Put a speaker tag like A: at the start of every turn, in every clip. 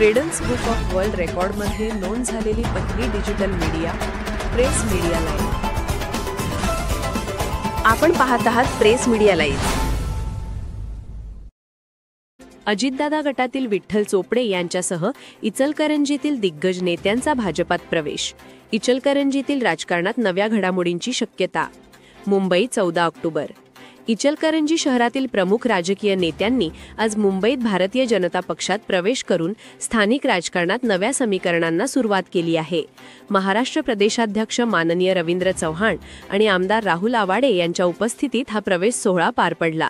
A: Guinness book of world रेकॉर्डमध्ये नोंद झालेली पहिली digital media press media live. आपण पाहत आहात प्रेस मीडिया लाईव्ह। अजितदादा गटातील विठ्ठल चोपडे यांच्यासह इचलकरंजीतील दिग्गज नेत्यांचा भाजपात प्रवेश। इचलकरंजीतील राजकारणात नव्या घडामोडींची शक्यता। मुंबई 14 ऑक्टोबर। इचलकरंजी शहरातील प्रमुख राजकीय नेत्यांनी आज मुंबईत भारतीय जनता पक्षात प्रवेश करून स्थानिक राजकारणात नव्या समीकरणांना सुरुवात केली आहे। महाराष्ट्र प्रदेशाध्यक्ष माननीय रवींद्र चव्हाण आणि आमदार राहुल आवाडे यांच्या उपस्थितीत हा प्रवेश सोहळा पार पडला।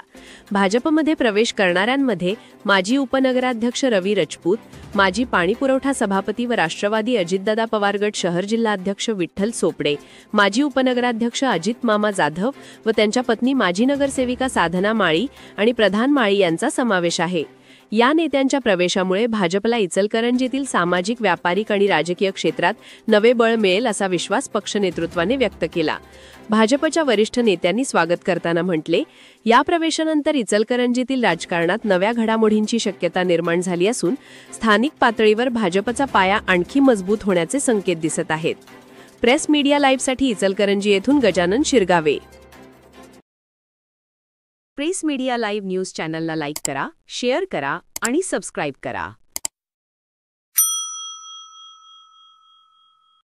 A: भाजपमध्ये प्रवेश करणाऱ्यांमध्ये माजी उपनगराध्यक्ष रवी राजपूत, माजी पाणीपुरवठा सभापती व राष्ट्रवादी अजितदादा पवार गट शहर जिल्हाध्यक्ष विठ्ठल चोपडे, माजी उपनगराध्यक्ष अजित मामा जाधव व त्यांच्या पत्नी माजी नगरसेविका साधना माळी आणि प्रधान माळी यांचा समावेश आहे। या नेत्यांच्या प्रवेशामुळे भाजपला इचलकरंजीतील सामाजिक, व्यापारिक आणि राजकीय क्षेत्रात नवे बळ मिळेल असा विश्वास पक्ष नेतृत्वाने व्यक्त केला। भाजपच्या वरिष्ठ नेत्यांनी स्वागत करताना म्हटले, या प्रवेशानंतर इचलकरंजीतील राजकारणात नव्या घडामोडींची शक्यता निर्माण झाली असून स्थानिक पातळीवर भाजपचा पाया आणखी मजबूत होण्याचे संकेत दिसत आहेत। प्रेस मीडिया लाईव्हसाठी इचलकरंजी येथून Gajanan Shirgave. Press media live news चॅनलला लाईक करा, शेअर करा आणि सबस्क्राईब करा।